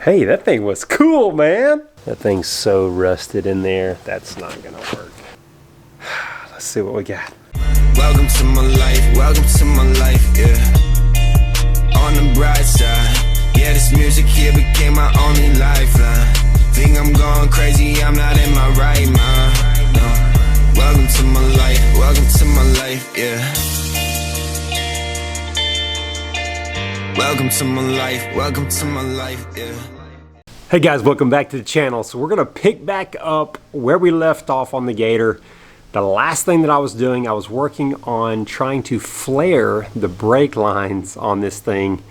Hey, that thing was cool, man. That thing's so rusted in there. That's not gonna work. Let's see what we got. Welcome to my life, welcome to my life, yeah. On the bright side, yeah, this music here became my only lifeline. Think I'm going crazy, I'm not in my right mind, no. Welcome to my life, yeah. Welcome to my life, yeah. Hey guys, welcome back to the channel. So we're gonna pick back up where we left off on the Gator. The last thing that I was doing, I was working on trying to flare the brake lines on this thing.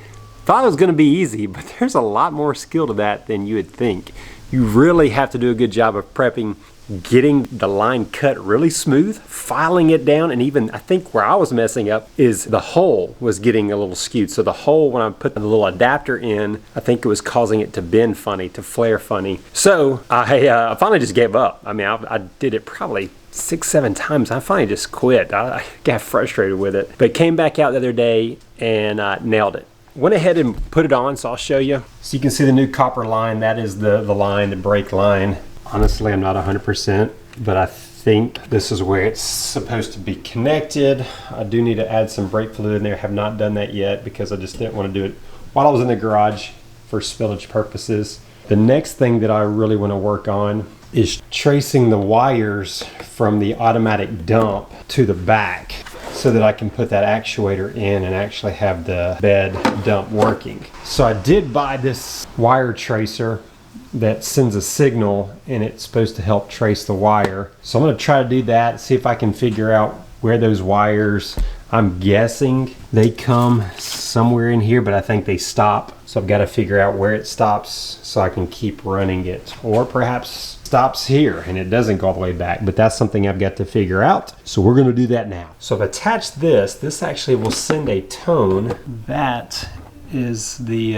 Thought it was gonna be easy, but there's a lot more skill to that than you would think. You really have to do a good job of prepping, getting the line cut really smooth, filing it down, and even I think where I was messing up is the hole was getting a little skewed. So the hole, when I put the little adapter in, I think it was causing it to bend funny, to flare funny. So I finally just gave up. I mean, I did it probably 6-7 times. I finally just quit. I got frustrated with it, but came back out the other day and nailed it. Went ahead and put it on, so I'll show you. So you can see the new copper line. That is the line, the brake line. Honestly, I'm not 100%, but I think this is where it's supposed to be connected. I do need to add some brake fluid in there. Have not done that yet because I just didn't want to do it while I was in the garage for spillage purposes. The next thing that I really want to work on is tracing the wires from the automatic dump to the back so that I can put that actuator in and actually have the bed dump working. So I did buy this wire tracer that sends a signal, and it's supposed to help trace the wire. So I'm going to try to do that, see if I can figure out where those wires, I'm guessing they come somewhere in here, but I think they stop. So I've got to figure out where it stops so I can keep running it, or perhaps stops here and it doesn't go all the way back, but that's something I've got to figure out. So we're going to do that now. So I've attached this actually will send a tone. That is the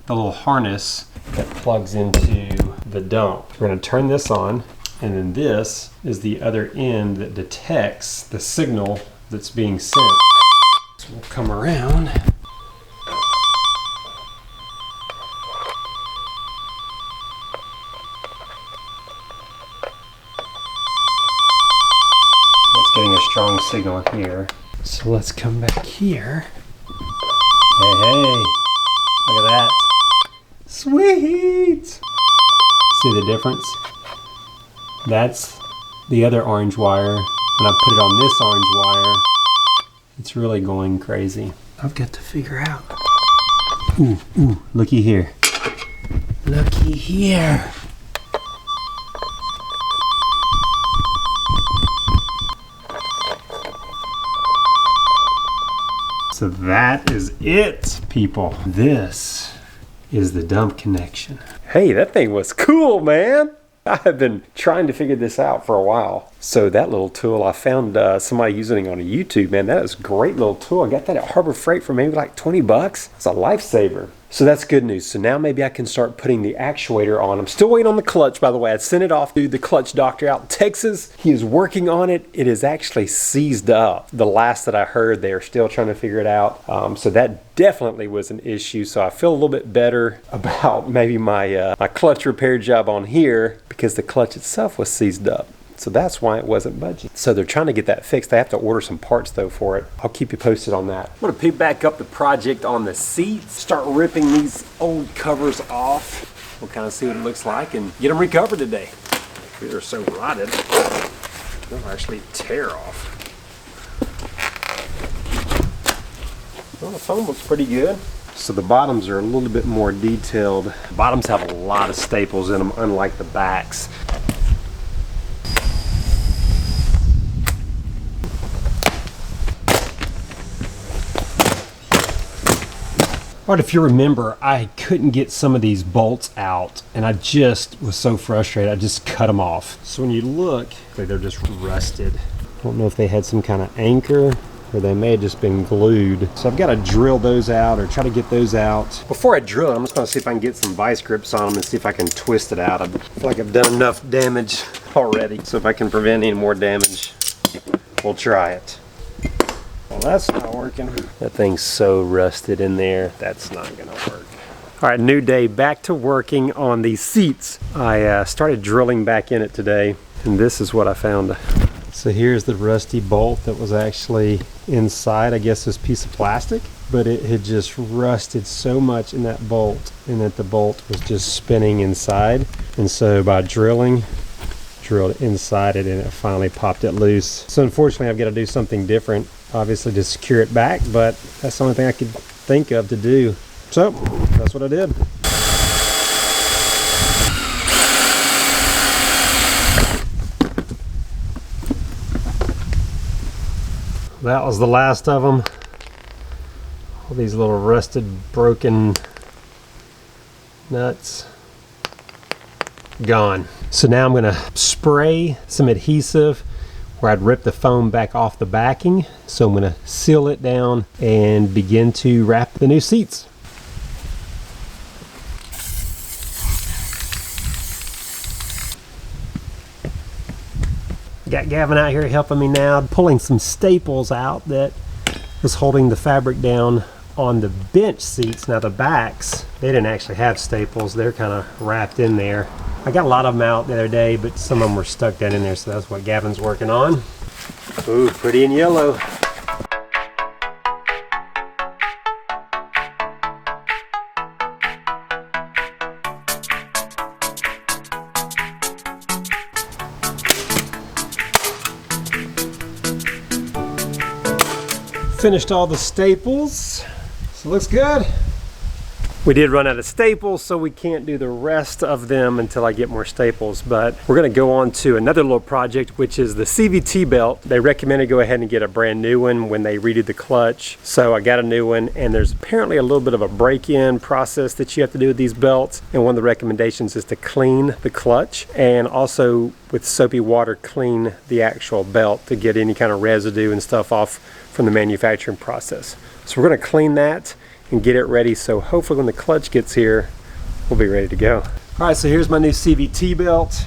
little harness that plugs into the dump. We're going to turn this on, and then this is the other end that detects the signal that's being sent. So we'll come around. That's getting a strong signal here. So let's come back here. Hey, look at that. Sweet! See the difference? That's the other orange wire. When I put it on this orange wire, it's really going crazy. I've got to figure out. Ooh, looky here. Looky here. So that is it, people. This is the dump connection. Hey, that thing was cool, man. I have been trying to figure this out for a while. So that little tool, I found somebody using it on YouTube, man. That is a great little tool. I got that at Harbor Freight for maybe like 20 bucks. It's a lifesaver. So that's good news. So now maybe I can start putting the actuator on. I'm still waiting on the clutch, by the way. I sent it off to the clutch doctor out in Texas. He is working on it. It is actually seized up. The last that I heard, they are still trying to figure it out. So that definitely was an issue. So I feel a little bit better about maybe my clutch repair job on here, because the clutch itself was seized up. So that's why it wasn't budging. So they're trying to get that fixed. They have to order some parts though for it. I'll keep you posted on that. I'm gonna pick back up the project on the seats, start ripping these old covers off. We'll kind of see what it looks like and get them recovered today. These are so rotted, they'll actually tear off. Well, the foam looks pretty good. So the bottoms are a little bit more detailed. The bottoms have a lot of staples in them, unlike the backs. Alright, if you remember, I couldn't get some of these bolts out, and I just was so frustrated, I just cut them off. So when you look, they're just rusted. I don't know if they had some kind of anchor, or they may have just been glued. So I've got to drill those out, or try to get those out. Before I drill it, I'm just going to see if I can get some vice grips on them and see if I can twist it out. I feel like I've done enough damage already. So if I can prevent any more damage, we'll try it. Well, that's not working. That thing's so rusted in there, that's not gonna work. All right, new day, back to working on these seats. I started drilling back in it today, and this is what I found. So here's the rusty bolt that was actually inside, I guess, this piece of plastic, but it had just rusted so much in that bolt, and that the bolt was just spinning inside. And so by drilled inside it, and it finally popped it loose. So unfortunately, I've got to do something different, obviously, to secure it back, but that's the only thing I could think of to do. So that's what I did. That was the last of them. All these little rusted, broken nuts. Gone. So now I'm going to spray some adhesive where I'd rip the foam back off the backing. So I'm going to seal it down and begin to wrap the new seats. Got Gavin out here helping me now, pulling some staples out that was holding the fabric down on the bench seats. Now the backs, they didn't actually have staples. They're kind of wrapped in there. I got a lot of them out the other day, but some of them were stuck down in there, so that's what Gavin's working on. Ooh, pretty in yellow. Finished all the staples, so looks good. We did run out of staples, so we can't do the rest of them until I get more staples, but we're gonna go on to another little project, which is the CVT belt. They recommended go ahead and get a brand new one when they redid the clutch. So I got a new one, and there's apparently a little bit of a break-in process that you have to do with these belts. And one of the recommendations is to clean the clutch, and also with soapy water clean the actual belt to get any kind of residue and stuff off from the manufacturing process. So we're gonna clean that and get it ready, so hopefully when the clutch gets here, we'll be ready to go. All right, so here's my new CVT belt.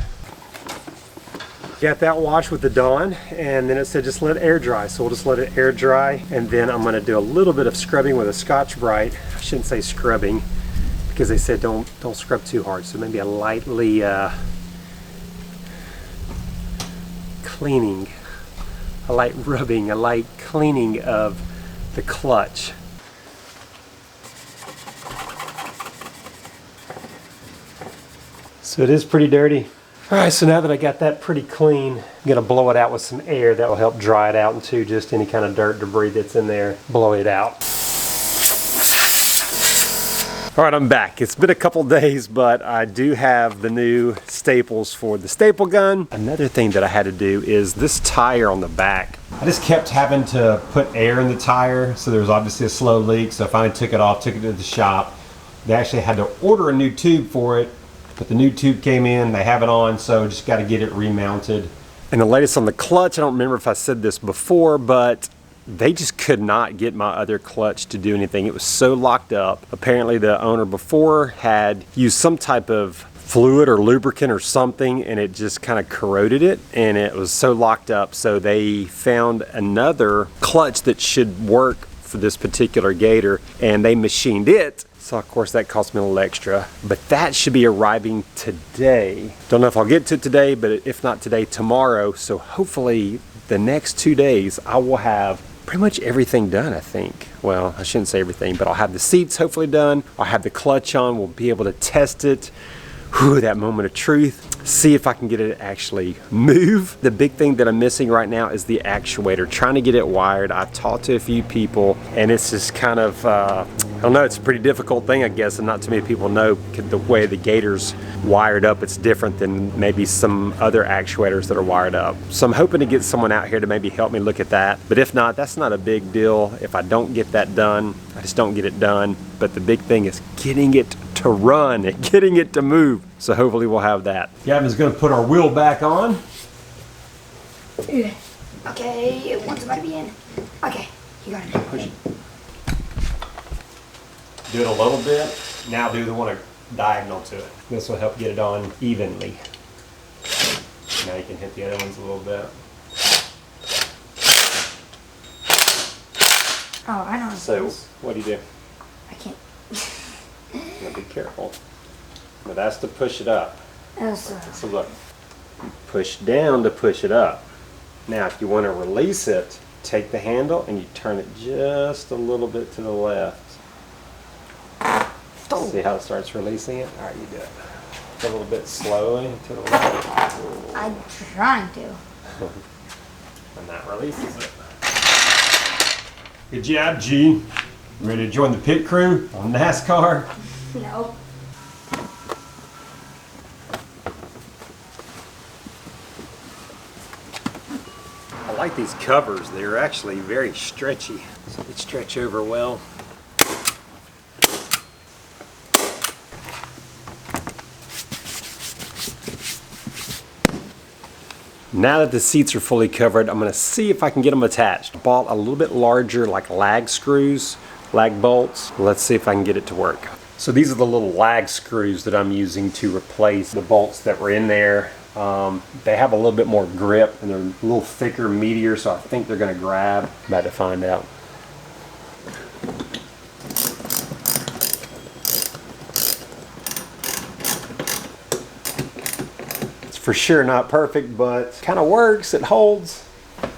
Got that washed with the Dawn, and then it said just let it air dry, so we'll just let it air dry, and then I'm gonna do a little bit of scrubbing with a Scotch-Brite. I shouldn't say scrubbing, because they said don't scrub too hard, so maybe a lightly cleaning, a light rubbing, a light cleaning of the clutch. So it is pretty dirty. All right, so now that I got that pretty clean, I'm gonna blow it out with some air that will help dry it out into just any kind of dirt, debris that's in there, blow it out. All right, I'm back. It's been a couple days, but I do have the new staples for the staple gun. Another thing that I had to do is this tire on the back. I just kept having to put air in the tire, so there was obviously a slow leak, so I finally took it off, took it to the shop. They actually had to order a new tube for it, but the new tube came in, they have it on, so just got to get it remounted. And the latest on the clutch, I don't remember if I said this before, but they just could not get my other clutch to do anything. It was so locked up. Apparently the owner before had used some type of fluid or lubricant or something, and it just kind of corroded it, and it was so locked up. So they found another clutch that should work for this particular Gator, and they machined it. So of course that cost me a little extra, but that should be arriving today. Don't know if I'll get to it today, but if not today, tomorrow. So hopefully the next 2 days I will have pretty much everything done, I think. Well, I shouldn't say everything, but I'll have the seats hopefully done. I'll have the clutch on, we'll be able to test it. Whew, that moment of truth. See if I can get it to actually move. The big thing that I'm missing right now is the actuator. Trying to get it wired. I've talked to a few people, and it's just kind of, I don't know, it's a pretty difficult thing, I guess, and not too many people know the way the Gator's wired up. It's different than maybe some other actuators that are wired up. So I'm hoping to get someone out here to maybe help me look at that. But if not, that's not a big deal. If I don't get that done, I just don't get it done. But the big thing is getting it to run, getting it to move. So hopefully we'll have that. Gavin's gonna put our wheel back on. Okay, one's about to be in. Okay, you got it. Push it. Do it a little bit. Now do the one diagonal to it. This will help get it on evenly. Now you can hit the other ones a little bit. Oh, I know. So, what do you do? I can't. Now be careful. Now that's to push it up. So look, you push down to push it up. Now if you want to release it, take the handle and you turn it just a little bit to the left. See how it starts releasing it? Alright, you do it. A little bit slowly to the left. I'm trying to. And that releases it. Good job, G. Ready to join the pit crew on NASCAR? No. I like these covers. They're actually very stretchy, so they stretch over well. Now that the seats are fully covered, I'm going to see if I can get them attached. I bought a little bit larger like lag screws, lag bolts. Let's see if I can get it to work. So these are the little lag screws that I'm using to replace the bolts that were in there. They have a little bit more grip and they're a little thicker, meatier, so I think they're going to grab. I'm about to find out. For sure not perfect, but kind of works. It holds. A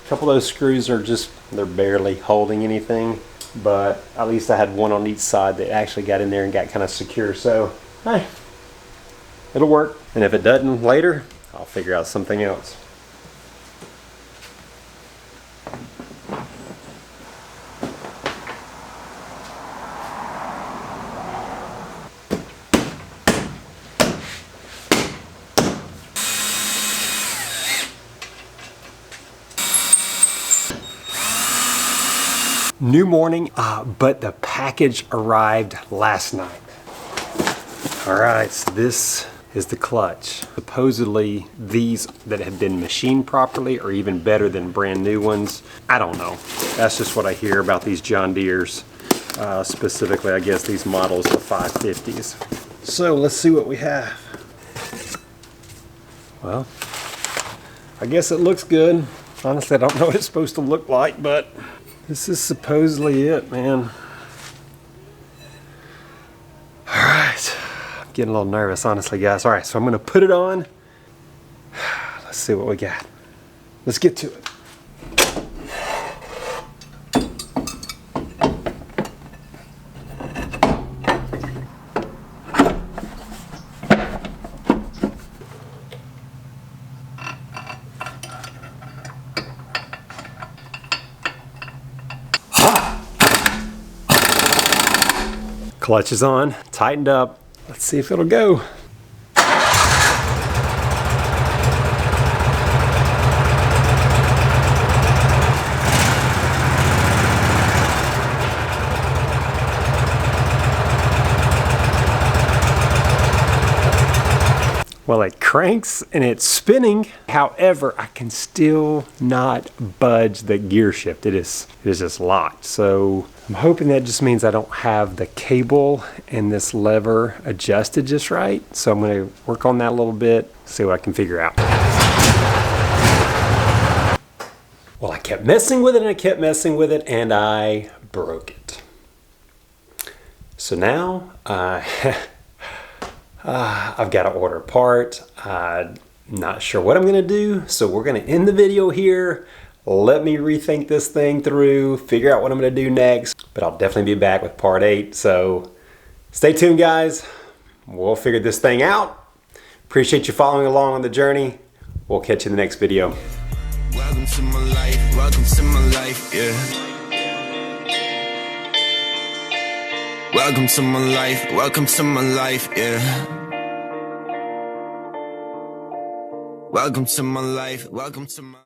couple of those screws are just, they're barely holding anything, but at least I had one on each side that actually got in there and got kind of secure, so hey, it'll work. And if it doesn't later, I'll figure out something else. New morning, but the package arrived last night. All right, so this is the clutch. Supposedly these that have been machined properly are even better than brand new ones. I don't know. That's just what I hear about these John Deeres. Specifically, I guess these models, the 550s. So let's see what we have. Well, I guess it looks good. Honestly, I don't know what it's supposed to look like, but this is supposedly it, man. All right, I'm getting a little nervous, honestly, guys. All right, so I'm gonna put it on. Let's see what we got. Let's get to it. Clutch is on, tightened up. Let's see if it'll go. Well, it cranks and it's spinning. However, I can still not budge the gear shift. It is just locked. So I'm hoping that just means I don't have the cable and this lever adjusted just right. So I'm going to work on that a little bit, see what I can figure out. Well, I kept messing with it and I kept messing with it and I broke it. So now I've got to order a part. Not sure what I'm going to do, so we're going to end the video here. Let me rethink this thing through, figure out what I'm going to do next, but I'll definitely be back with part 8, so stay tuned, guys. We'll figure this thing out. Appreciate you following along on the journey. We'll catch you in the next video. Welcome to my life, welcome to my life, yeah. Welcome to my life, welcome to my life, yeah. Welcome to my life, welcome to my